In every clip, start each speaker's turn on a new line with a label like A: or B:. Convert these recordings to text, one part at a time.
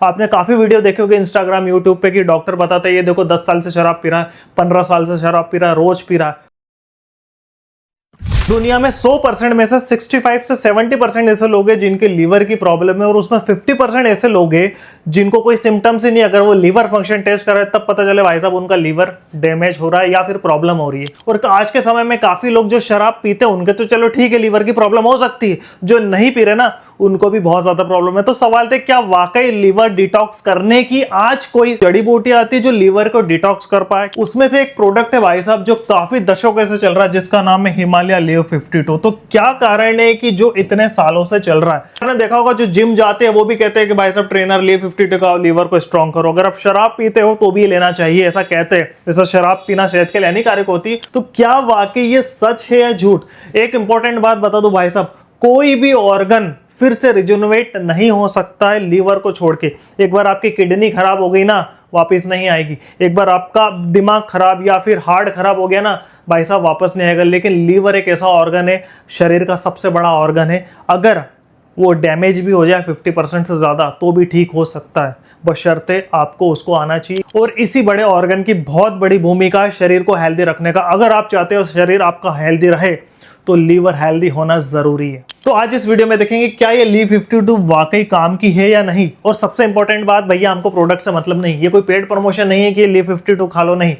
A: आपने काफी वीडियो देखे होंगे इंस्टाग्राम यूट्यूब पे कि डॉक्टर बताते हैं ये देखो 10 साल से शराब पी रहा है, 15 साल से शराब पी रहा है, रोज पी रहा है। दुनिया में 100% में से 65 से 70% ऐसे लोग हैं जिनके लीवर की प्रॉब्लम है और उसमें 50% ऐसे लोग हैं जिनको कोई सिम्टम्स ही नहीं। अगर वो लीवर फंक्शन टेस्ट कर रहे हैं तब पता चले भाई साहब उनका लीवर डैमेज हो रहा है या फिर प्रॉब्लम हो रही है। और आज के समय में काफी लोग जो शराब पीते हैं उनके तो चलो ठीक है लीवर की प्रॉब्लम हो सकती है, जो नहीं पी रहे ना उनको भी बहुत ज्यादा प्रॉब्लम है। तो सवाल थे क्या वाकई लीवर डिटॉक्स करने की आज कोई जड़ी बूटी आती है जो लीवर को डिटॉक्स कर पाए? उसमें से एक प्रोडक्ट है भाई साहब जो काफी दशकों से चल रहा है जिसका नाम है हिमालय लिव 52। तो क्या कारण है कि जो इतने सालों से चल रहा है? आपने देखा होगा जो जिम जाते हैं वो भी कहते हैं कि भाई साहब ट्रेनर लिव 52 का लीवर को स्ट्रॉन्ग करो। अगर आप शराब पीते हो तो भी लेना चाहिए, ऐसा कहते हैं। जैसा शराब पीना सेहत के लिए हानिकारक होती, तो क्या वाकई ये सच है या झूठ? एक इंपॉर्टेंट बात बता दो भाई साहब, कोई भी ऑर्गन फिर से रिजुनवेट नहीं हो सकता है लीवर को छोड़ के। एक बार आपकी किडनी खराब हो गई ना वापस नहीं आएगी, एक बार आपका दिमाग खराब या फिर हार्ट खराब हो गया ना भाई साहब वापस नहीं आएगा। लेकिन लीवर एक ऐसा ऑर्गन है, शरीर का सबसे बड़ा ऑर्गन है, अगर वो डैमेज भी हो जाए 50% से ज्यादा तो भी ठीक हो सकता है, बशर्ते आपको उसको आना चाहिए। और इसी बड़े ऑर्गन की बहुत बड़ी भूमिका है शरीर को हेल्दी रखने का। अगर आप चाहते हो शरीर आपका हेल्दी रहे तो लीवर हेल्दी होना जरूरी है। तो आज इस वीडियो में देखेंगे क्या ये लिव 52 वाकई काम की है या नहीं। और सबसे इंपॉर्टेंट बात, भैया हमको प्रोडक्ट से मतलब नहीं, ये कोई पेड प्रमोशन नहीं है कि लिव 52 खा लो, नहीं।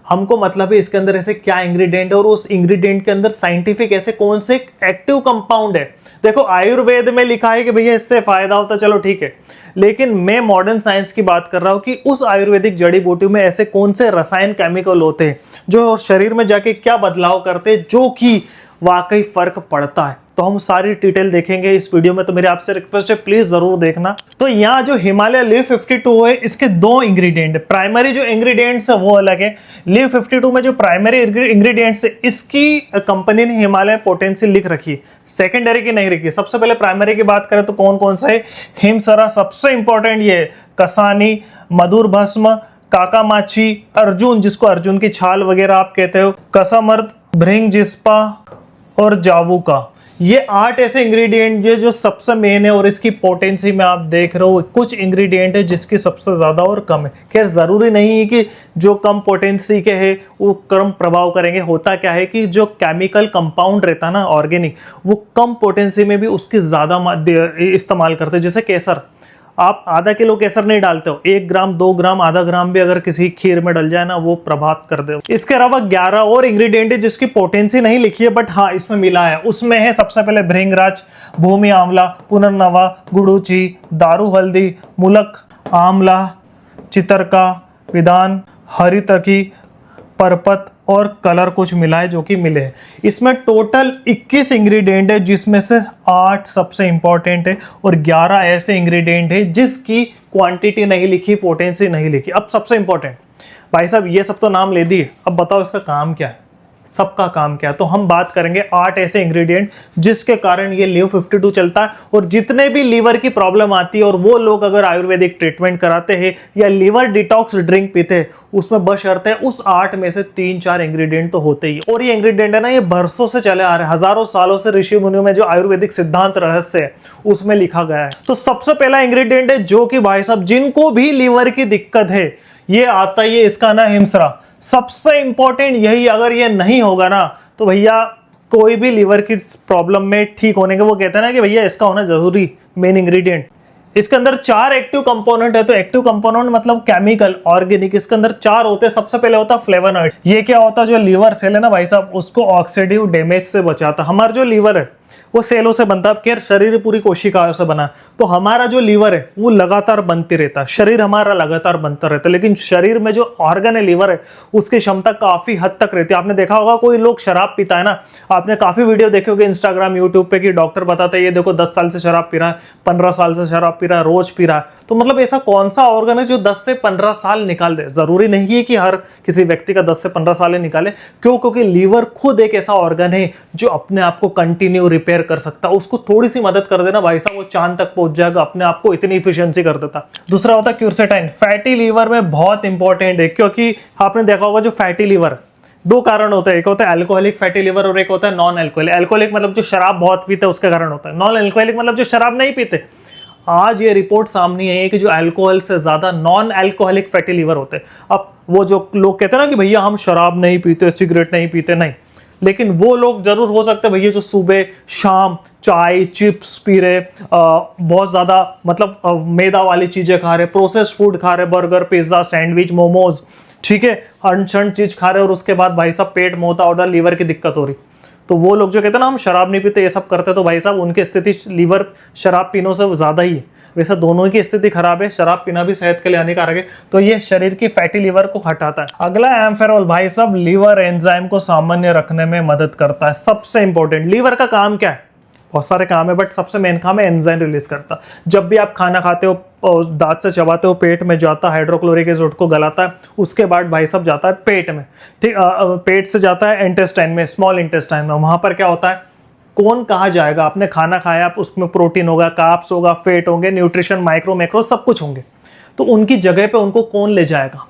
A: हमको मतलब है इसके अंदर ऐसे क्या इंग्रेडिएंट है और उस इंग्रेडिएंट के अंदर साइंटिफिक ऐसे कौन से एक्टिव कंपाउंड है। देखो आयुर्वेद में लिखा है कि भैया इससे फायदा होता, चलो ठीक है, लेकिन मैं मॉडर्न साइंस की बात कर रहा हूं कि उस आयुर्वेदिक जड़ी बूटी में ऐसे कौन से रसायन केमिकल होते हैं जो शरीर में जाके क्या बदलाव करते हैं जो कि वाकई फर्क पड़ता है। तो हम सारी डिटेल देखेंगे इस वीडियो में, तो मेरे आपसे रिक्वेस्ट है प्लीज जरूर देखना। तो यहाँ जो हिमालय लिव 52 है इसके दो इंग्रेडिएंट है। प्राइमरी जो इंग्रेडिएंट्स है वो अलग है। लिव 52 में जो प्राइमरी इंग्रेडिएंट्स है इसकी कंपनी ने हिमालय पोटेंसी लिख रखी है, सेकेंडरी की नहीं रखी। सबसे पहले प्राइमरी की बात करें तो कौन कौन सा है? हिमसरा सबसे इंपॉर्टेंट, ये कसानी, मधुर भस्म, काकामाची, अर्जुन जिसको अर्जुन की छाल वगैरह आप कहते हो, कसामर्द, भृंग जिस्पा और जावू का। ये 8 ऐसे इंग्रेडिएंट जो सबसे मेन है और इसकी पोटेंसी में आप देख रहे हो कुछ इंग्रेडिएंट है जिसकी सबसे ज्यादा और कम है। खैर जरूरी नहीं है कि जो कम पोटेंसी के है वो कम प्रभाव करेंगे। होता क्या है कि जो केमिकल कंपाउंड रहता है ना ऑर्गेनिक, वो कम पोटेंसी में भी उसकी ज्यादा इस्तेमाल करते हैं। जैसे केसर, आप आधा किलो केसर नहीं डालते हो, 1 ग्राम 2 ग्राम आधा ग्राम भी अगर किसी खीर में डल जाए ना वो प्रभात कर दे। इसके अलावा 11 और इंग्रेडिएंट है जिसकी पोटेंसी नहीं लिखी है बट हाँ इसमें मिला है। उसमें है सबसे पहले भृंगराज, भूमि आंवला, पुनर्नवा, गुड़ूची, दारू हल्दी, मुलक, आंवला, चितरका, विधान, हरितकी, परपत और कलर कुछ मिला है जो कि मिले हैं। इसमें टोटल 21 इंग्रेडिएंट है जिसमें से 8 सबसे इंपॉर्टेंट है और 11 ऐसे इंग्रेडिएंट है जिसकी क्वांटिटी नहीं लिखी, पोटेंसी नहीं लिखी। अब सबसे इंपॉर्टेंट भाई साहब ये सब तो नाम ले दिए, अब बताओ इसका काम क्या है, सबका काम क्या है? तो हम बात करेंगे 8 ऐसे इंग्रेडिएंट जिसके कारण ये लिव 52 चलता है। और जितने भी लीवर की प्रॉब्लम आती है और वो लोग अगर आयुर्वेदिक ट्रीटमेंट कराते हैं या लीवर डिटॉक्स ड्रिंक पीते हैं उसमें बशर्ते उस 8 में से 3-4 इंग्रेडिएंट तो होते ही। और ये इंग्रेडिएंट है ना ये बरसों से चले आ रहे हैं, हजारों सालों से ऋषि मुनियों में जो आयुर्वेदिक सिद्धांत रहस्य है उसमें लिखा गया है। तो सबसे पहला इंग्रेडिएंट है जो कि भाई साहब जिनको भी लीवर की दिक्कत है ये आता है, इसका ना हिमसरा। सबसे इंपॉर्टेंट यही, अगर ये नहीं होगा ना तो भैया कोई भी लीवर की प्रॉब्लम में ठीक होने के वो कहते हैं ना कि भैया इसका होना जरूरी, मेन इंग्रेडिएंट। इसके अंदर 4 एक्टिव कंपोनेंट है। तो एक्टिव कंपोनेंट मतलब केमिकल ऑर्गेनिक, इसके अंदर 4 होते हैं। सबसे पहले होता है फ्लेवोनॉइड। ये क्या होता है, जो लीवर सेल है ना भाई साहब उसको ऑक्सीडेटिव डैमेज से बचाता। हमारा जो लीवर है वो सेलों से बनता है, खैर शरीर पूरी कोशिकाओं से बना, तो हमारा जो लीवर है वो लगातार बनते रहता है, शरीर हमारा लगातार बनता रहता है। लेकिन शरीर में जो ऑर्गन है लीवर है उसकी क्षमता काफी हद तक रहती है। आपने देखा होगा कोई लोग शराब पीता है ना, आपने काफी वीडियो देखे होंगे इंस्टाग्राम यूट्यूब पे कि डॉक्टर बताते हैं ये देखो 10 साल से शराब पी रहा है, 15 साल से शराब पी रहा है, रोज पी रहा है। तो मतलब ऐसा कौन सा ऑर्गन है जो 10 से 15 साल निकाल दे? जरूरी नहीं है कि हर किसी व्यक्ति का 10 से 15 साल ही निकाले। क्यों? क्योंकि लीवर खुद एक ऐसा ऑर्गन है जो अपने आप को कंटिन्यू रिपेयर कर सकता है। उसको थोड़ी सी मदद कर देना भाई साहब वो चांद तक पहुंच जाएगा, अपने आप को इतनी इफिशियंसी कर देता। दूसरा होता है क्यूरसेटाइन, फैटी लीवर में बहुत इंपॉर्टेंट है क्योंकि आपने देखा होगा जो फैटी लीवर, 2 कारण होते हैं, एक होता है अल्कोहलिक फैटी लिवर और एक होता है नॉन अल्कोहलिक। अल्कोहलिक मतलब जो शराब बहुत पीते हैं उसके कारण होता है, नॉन अल्कोहलिक मतलब जो शराब नहीं पीते। आज ये रिपोर्ट सामने आई है कि जो अल्कोहल से ज्यादा नॉन अल्कोहलिक फैटी लीवर होते हैं। अब वो जो लोग कहते हैं ना कि भैया हम शराब नहीं पीते, सिगरेट नहीं पीते, नहीं, लेकिन वो लोग जरूर हो सकते हैं भैया जो सुबह शाम चाय चिप्स पी रहे, बहुत ज्यादा मतलब मैदा वाली चीजें खा रहे, प्रोसेस्ड फूड खा रहे, बर्गर पिज्जा सैंडविच मोमोज, ठीक है, अनछन चीज खा रहे और उसके बाद भाई साहब पेट मोटा हो रहा, लीवर की दिक्कत हो रही। तो वो लोग जो कहते हैं ना हम शराब नहीं पीते, ये सब करते, तो भाई साहब उनकी स्थिति लीवर शराब पीने से ज्यादा ही है। वैसे दोनों की स्थिति खराब है, शराब पीना भी सेहत के लिए हानिकारक है, तो ये शरीर की फैटी लीवर को हटाता है। अगला एम्फेरॉल भाई साहब लीवर एंजाइम को सामान्य रखने में मदद करता है। सबसे इंपॉर्टेंट, लीवर का काम क्या है? बहुत सारे काम है, बट सबसे मेन काम है एंजाइम रिलीज करता। जब भी आप खाना खाते हो और दांत से चबाते हो, पेट में जाता है, हाइड्रोक्लोरिक एसिड को गलाता है, उसके बाद भाई साहब जाता है पेट में, ठीक, पेट से जाता है इंटेस्टाइन में, स्मॉल इंटेस्टाइन में। वहां पर क्या होता है, कौन कहाँ जाएगा? आपने खाना खाया, आप उसमें प्रोटीन होगा, कार्ब्स होगा, फैट होंगे, न्यूट्रिशन, माइक्रो मैक्रो सब कुछ होंगे, तो उनकी जगह पे उनको कौन ले जाएगा?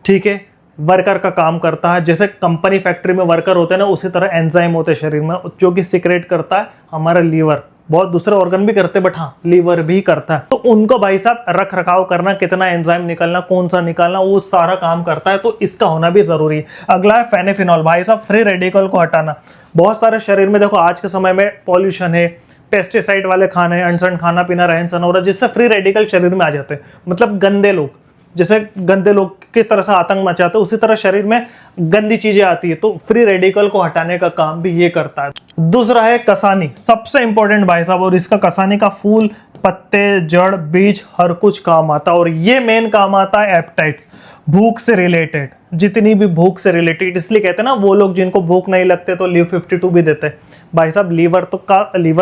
A: ठीक है, वर्कर का काम करता है। जैसे कंपनी फैक्ट्री में वर्कर होते हैं ना, उसी तरह एंजाइम होते हैं शरीर में, जो कि सिक्रेट करता है हमारा लीवर। बहुत दूसरे ऑर्गन भी करते हैं, बट हाँ लीवर भी करता है। तो उनको भाई साहब रख रखाव करना, कितना एंजाइम निकलना, कौन सा निकालना, वो सारा काम करता है, तो इसका होना भी जरूरी है। अगला है फेनेफिनॉल भाई साहब, फ्री रेडिकल को हटाना। बहुत सारे शरीर में देखो आज के समय में पॉल्यूशन है, पेस्टिसाइड वाले खाने, अनसन खाना पीना, रहन सहन हो रहा है, जिससे फ्री रेडिकल शरीर में आ जाते हैं। मतलब गंदे लोग, जैसे गंदे लोग किस तरह से आतंक मचाते हैं, उसी तरह शरीर में गंदी चीजें आती है, तो फ्री रेडिकल को हटाने का काम भी ये करता है। दूसरा है कसानी, सबसे इंपॉर्टेंट भाई साहब, और इसका कसानी का फूल, पत्ते, जड़, बीज हर कुछ काम आता है, और ये मेन काम आता है एपेटाइट्स, भूख से रिलेटेड, जितनी भी भूख से रिलेटेड। इसलिए कहते हैं ना वो लोग जिनको भूख नहीं लगते तो लीव 52 भी देते हैं। भाई साहब लीवर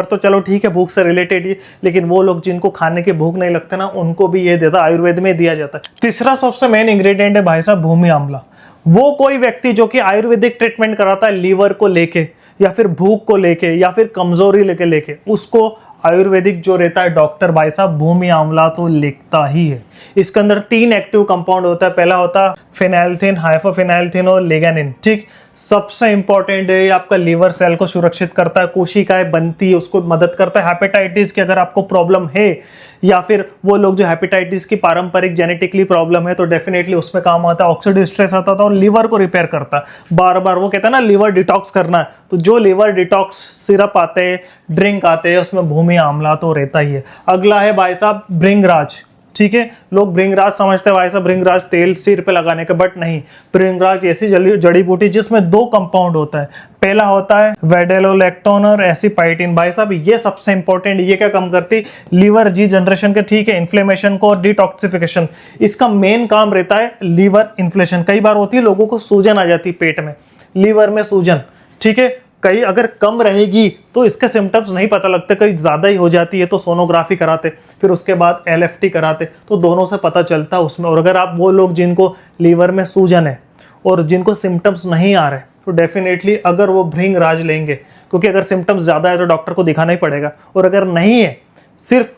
A: तो चलो ठीक है भूख से रिलेटेड ही, लेकिन वो लोग जिनको खाने की भूख नहीं लगते ना, उनको भी ये देता, आयुर्वेद में दिया जाता है। तीसरा सबसे मेन इंग्रेडिएंट है भाई साहब भूमि आंवला। वो कोई व्यक्ति जो कि आयुर्वेदिक ट्रीटमेंट कराता है लीवर को लेके, या फिर भूख को लेके, या फिर कमजोरी लेके, उसको आयुर्वेदिक जो रहता है डॉक्टर भाई साहब भूमि आंवला तो लिखता ही है। इसके अंदर 3 एक्टिव कंपाउंड होता है। पहला होता है फेनाइलथिन, हाइपोफेनाइलथिन और लिग्नाइन। ठीक, सबसे इंपॉर्टेंट है, आपका लीवर सेल को सुरक्षित करता है, कोशिकाएं बनती है उसको मदद करता है। हेपेटाइटिस की अगर आपको प्रॉब्लम है, या फिर वो लोग जो हेपेटाइटिस की पारंपरिक जेनेटिकली प्रॉब्लम है, तो डेफिनेटली उसमें काम आता है। ऑक्सीडेटिव स्ट्रेस आता था और लीवर को रिपेयर करता है। बार बार वो कहता है ना लीवर डिटॉक्स करना है, तो जो लीवर डिटॉक्स सिरप आते हैं, ड्रिंक आते हैं, उसमें भूमि आंवला तो रहता ही है। अगला है भाई साहब भृंगराज। ठीक है, लोग भृंगराज समझते हैं भाई साहब भृंगराज तेल सिर पे लगाने का, बट नहीं, भृंगराज ऐसी जड़ी बूटी जिसमें 2 कंपाउंड होता है। पहला होता है वेडेलोलैक्टोन और एसिपाइटिन। भाई साहब ये सबसे इंपॉर्टेंट, ये क्या काम करती? लीवर जी जनरेशन के, ठीक है, इन्फ्लेमेशन को और डिटॉक्सिफिकेशन, इसका मेन काम रहता है लीवर इन्फ्लेशन। कई बार होती है लोगों को सूजन आ जाती है पेट में, लीवर में सूजन, ठीक है, कहीं अगर कम रहेगी तो इसके सिम्टम्स नहीं पता लगते, कहीं ज्यादा ही हो जाती है तो सोनोग्राफी कराते, फिर उसके बाद LFT कराते, तो दोनों से पता चलता है उसमें। और अगर आप वो लोग जिनको लीवर में सूजन है और जिनको सिम्टम्स नहीं आ रहे, तो डेफिनेटली अगर वो भृंगराज लेंगे, क्योंकि अगर सिम्टम्स ज्यादा है तो डॉक्टर को दिखाना ही पड़ेगा, और अगर नहीं है, सिर्फ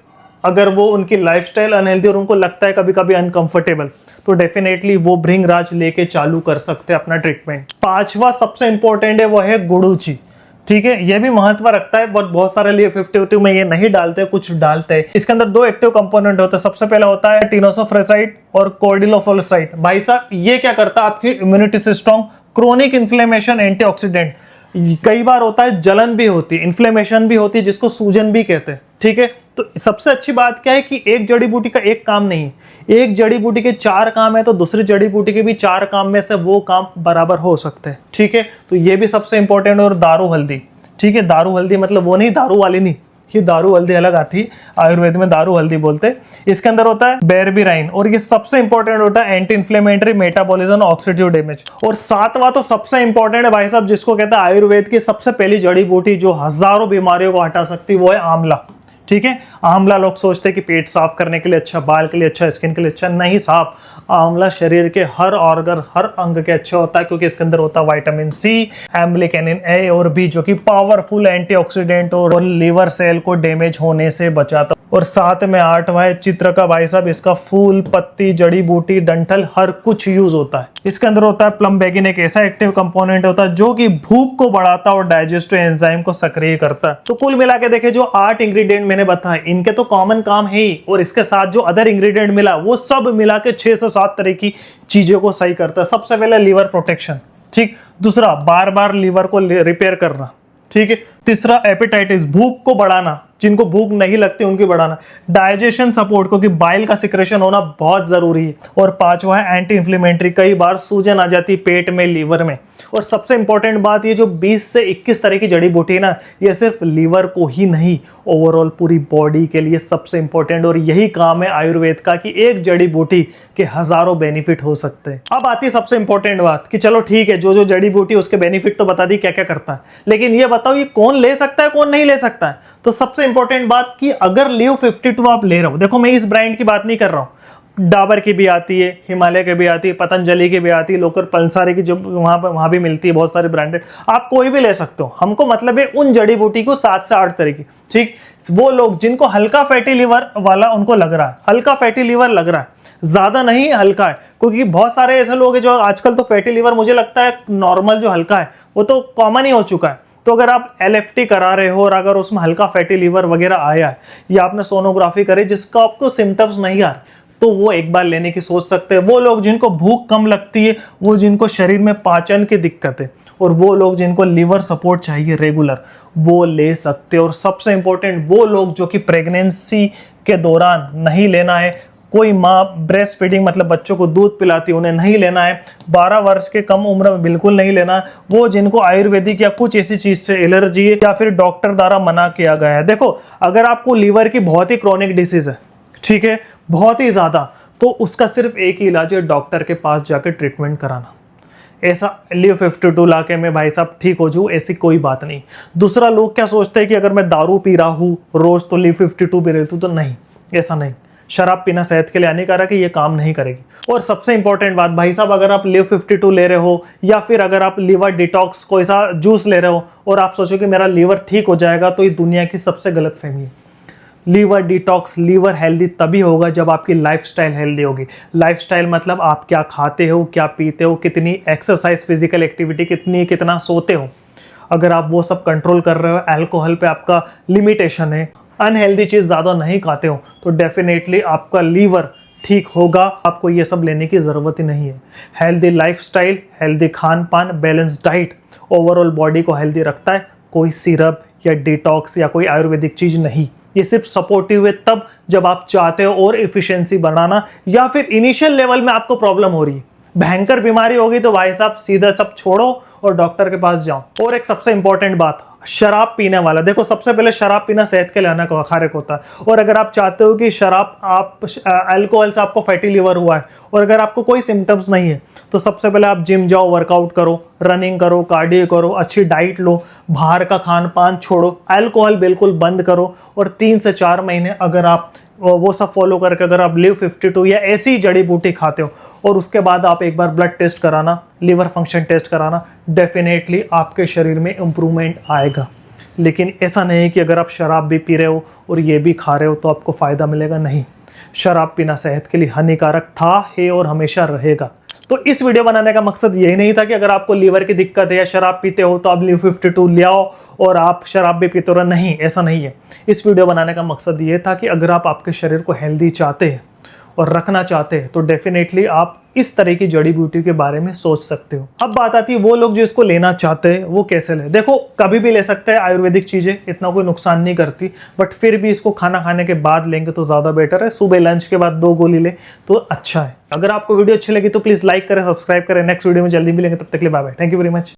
A: अगर वो उनकी लाइफस्टाइल अनहेल्दी और उनको लगता है कभी कभी अनकंफर्टेबल, तो डेफिनेटली वो भृंगराज लेके चालू कर सकते हैं अपना ट्रीटमेंट। 5वां सबसे इंपॉर्टेंट है, वो है गुड़ूची। ठीक है, ये भी महत्व रखता है, बहुत सारे लिए 52 में ये नहीं डालते, कुछ डालते हैं। इसके अंदर 2 एक्टिव कंपोनेंट होते हैं। सबसे पहला होता है टिनोसोफ्रेसाइड और कोर्डिलोफोलेसाइड। भाई साहब ये क्या करता है? आपकी immunity system, chronic inflammation, antioxidant. कई बार होता है जलन भी होती है, इन्फ्लेमेशन भी होती है, जिसको सूजन भी कहते हैं। ठीक है, तो सबसे अच्छी बात क्या है कि एक जड़ी बूटी का एक काम नहीं है, एक जड़ी बूटी के 4 काम है, तो दूसरी जड़ी बूटी के भी 4 काम में से वो काम बराबर हो सकते हैं। ठीक है, तो ये भी सबसे इंपॉर्टेंट। और दारू हल्दी, ठीक है, दारू हल्दी मतलब वो नहीं, दारू वाली नहीं, ये दारू हल्दी अलग आती है, आयुर्वेद में दारू हल्दी बोलते हैं। इसके अंदर होता है बेरबिराइन, और ये सबसे इंपॉर्टेंट होता है anti inflammatory, metabolism, oxidative damage. और 7वां तो सबसे इंपॉर्टेंट है भाई साहब, जिसको कहता है आयुर्वेद की सबसे पहली जड़ी बूटी जो हजारों बीमारियों को हटा सकती है, वो है आंवला। ठीक है, आंवला लोग सोचते हैं कि पेट साफ करने के लिए अच्छा, बाल के लिए अच्छा, स्किन के लिए अच्छा, नहीं साहब, आंवला शरीर के हर ऑर्गन, हर अंग के अच्छा होता है, क्योंकि इसके अंदर होता है विटामिन सी, एम्ब्लिकेनिन ए और बी, जो कि पावरफुल एंटीऑक्सीडेंट और लीवर सेल को डैमेज होने से बचाता। और साथ में 8वां है चित्र का भाई साहब, इसका फूल, पत्ती, जड़ी बूटी, डंठल हर कुछ यूज होता है। इसके अंदर होता है प्लम्बेगिन, एक ऐसा एक्टिव कंपोनेंट होता है जो कि भूख को बढ़ाता है और डाइजेस्टिव एंजाइम को सक्रिय करता है। तो कुल मिला के देखे जो 8 इंग्रेडिएंट मैंने बताए इनके तो कॉमन काम है ही, और इसके साथ जो अदर इंग्रेडिएंट मिला वो सब मिला के 6 से 7 तरह की चीजों को सही करता है। सबसे पहले लीवर प्रोटेक्शन, ठीक। दूसरा बार बार लीवर को रिपेयर करना, ठीक है। तीसरा एपेटाइटिस, भूख को बढ़ाना, जिनको भूख नहीं लगती उनकी बढ़ाना। डाइजेशन सपोर्ट, क्योंकि बाइल का सिक्रेशन होना बहुत जरूरी है। और 5वां है एंटी इंफ्लेमेटरी, कई बार सूजन आ जाती पेट में, लीवर में। और सबसे इंपॉर्टेंट बात ये जो 20 से 21 तरह की जड़ी बूटी है ना, ये सिर्फ लीवर को ही नहीं, ओवरऑल पूरी बॉडी के लिए सबसे इंपॉर्टेंट। और यही काम है आयुर्वेद का कि एक जड़ी बूटी के हजारों बेनिफिट हो सकते हैं। अब आती है सबसे इंपॉर्टेंट बात कि चलो ठीक है, जो जो जड़ी बूटी उसके बेनिफिट तो बता दी क्या क्या करता है, लेकिन ये बताओ ये कौन ले सकता है कौन नहीं ले सकता है। तो सबसे इंपॉर्टेंट बात कि अगर लिव 52 आप ले रहे हो, देखो मैं इस ब्रांड की बात नहीं कर रहा हूं, डाबर की भी आती है, हिमालय की भी आती है, पतंजलि की भी आती है, लोकल पल्सारे की जो वहां भी मिलती है, बहुत सारे ब्रांडेड, आप कोई भी ले सकते हो। हमको मतलब है उन जड़ी बूटी को 7 से 8 तरह की, ठीक। वो लोग जिनको हल्का फैटी लिवर वाला उनको लग रहा है, हल्का फैटी लिवर लग रहा है, ज्यादा नहीं हल्का है, क्योंकि बहुत सारे ऐसे लोग हैं जो आजकल तो फैटी लिवर मुझे लगता है नॉर्मल जो हल्का है वो तो कॉमन ही हो चुका है। तो अगर आप LFT करा रहे हो और अगर उसमें हल्का फैटी लीवर वगैरह आया है या आपने सोनोग्राफी करी जिसका आपको सिम्टम्स नहीं आ रहे, तो वो एक बार लेने की सोच सकते हैं। वो लोग जिनको भूख कम लगती है, वो जिनको शरीर में पाचन की दिक्कत है, और वो लोग जिनको लीवर सपोर्ट चाहिए रेगुलर, वो ले सकते हैं। और सबसे इंपॉर्टेंट वो लोग जो कि प्रेगनेंसी के दौरान नहीं लेना है, कोई माँ ब्रेस्ट फीडिंग मतलब बच्चों को दूध पिलाती है उन्हें नहीं लेना है, 12 वर्ष के कम उम्र में बिल्कुल नहीं लेना है, वो जिनको आयुर्वेदिक या कुछ ऐसी चीज से एलर्जी है या फिर डॉक्टर द्वारा मना किया गया है। देखो अगर आपको लीवर की बहुत ही क्रॉनिक डिसीज है, ठीक है, बहुत ही ज्यादा, तो उसका सिर्फ एक ही इलाज है, डॉक्टर के पास जाकर ट्रीटमेंट कराना। ऐसा लिव 52 लाके में भाई साहब ठीक हो जाऊं ऐसी कोई बात नहीं। दूसरा लोग क्या सोचते हैं कि अगर मैं दारू पी रहा हूं रोज तो लिव 52 पी रही हूं, तो नहीं, ऐसा नहीं। शराब पीना सेहत के लिए हानिकारक है, ये काम नहीं करेगी। और सबसे इंपॉर्टेंट बात भाई साहब, अगर आप लिव 52 ले रहे हो या फिर अगर आप लीवर डिटॉक्स कोई सा जूस ले रहे हो और आप सोचो कि मेरा लीवर ठीक हो जाएगा, तो ये दुनिया की सबसे गलत फहमी है। लीवर डिटॉक्स, लीवर हेल्दी तभी होगा जब आपकी लाइफस्टाइल हेल्दी होगी। लाइफस्टाइल मतलब आप क्या खाते हो, क्या पीते हो, कितनी एक्सरसाइज, फिजिकल एक्टिविटी कितनी, कितना सोते हो। अगर आप वो सब कंट्रोल कर रहे हो, अल्कोहल पे आपका लिमिटेशन है, अनहेल्दी चीज ज्यादा नहीं खाते हो, तो डेफिनेटली आपका लीवर ठीक होगा। आपको ये सब लेने की जरूरत ही नहीं है। हेल्दी लाइफस्टाइल, हेल्दी खान पान, बैलेंस डाइट ओवरऑल बॉडी को हेल्दी रखता है। कोई सिरप या डिटॉक्स या कोई आयुर्वेदिक चीज नहीं, ये सिर्फ सपोर्टिव है तब जब आप चाहते हो और एफिशिएंसी बढ़ाना, या फिर इनिशियल लेवल में आपको प्रॉब्लम हो रही है, भयंकर बीमारी होगी, तो भाई साहब सीधा सब छोड़ो और डॉक्टर के पास जाओ। और एक सबसे इंपॉर्टेंट बात, शराब पीने वाला, देखो सबसे पहले शराब पीना सेहत के लिए हानिकारक होता है। और अगर आप चाहते हो कि शराब आप अल्कोहल से आपको फैटी लिवर हुआ है और अगर आपको कोई सिम्टम्स नहीं है, तो सबसे पहले आप जिम जाओ, वर्कआउट करो, रनिंग करो, कार्डियो करो, अच्छी डाइट लो, बाहर का खान पान छोड़ो, अल्कोहल बिल्कुल बंद करो। और 3 से 4 महीने अगर आप वो सब फॉलो करके अगर आप लिव 52 या ऐसी जड़ी बूटी खाते हो और उसके बाद आप एक बार ब्लड टेस्ट कराना, लिवर फंक्शन टेस्ट कराना, डेफिनेटली आपके शरीर में इंप्रूवमेंट आएगा। लेकिन ऐसा नहीं है कि अगर आप शराब भी पी रहे हो और ये भी खा रहे हो तो आपको फ़ायदा मिलेगा, नहीं। शराब पीना सेहत के लिए हानिकारक था, है और हमेशा रहेगा। तो इस वीडियो बनाने का मकसद यही नहीं था कि अगर आपको लीवर की दिक्कत है या शराब पीते हो तो आप लिव 52 ले आओ और आप शराब भी पीते हो, नहीं, ऐसा नहीं है। इस वीडियो बनाने का मकसद ये था कि अगर आप आपके शरीर को हेल्दी चाहते हैं और रखना चाहते हैं तो डेफिनेटली आप इस तरह की जड़ी बूटी के बारे में सोच सकते हो। अब बात आती है वो लोग जो इसको लेना चाहते हैं वो कैसे ले। देखो कभी भी ले सकते हैं, आयुर्वेदिक चीजें इतना कोई नुकसान नहीं करती, बट फिर भी इसको खाना खाने के बाद लेंगे तो ज्यादा बेटर है। सुबह लंच के बाद 2 गोली ले तो अच्छा है। अगर आपको वीडियो अच्छी लगी तो प्लीज लाइक करें, सब्सक्राइब करें। नेक्स्ट वीडियो में जल्दी मिलेंगे, तब तक के लिए bye bye, thank you very much.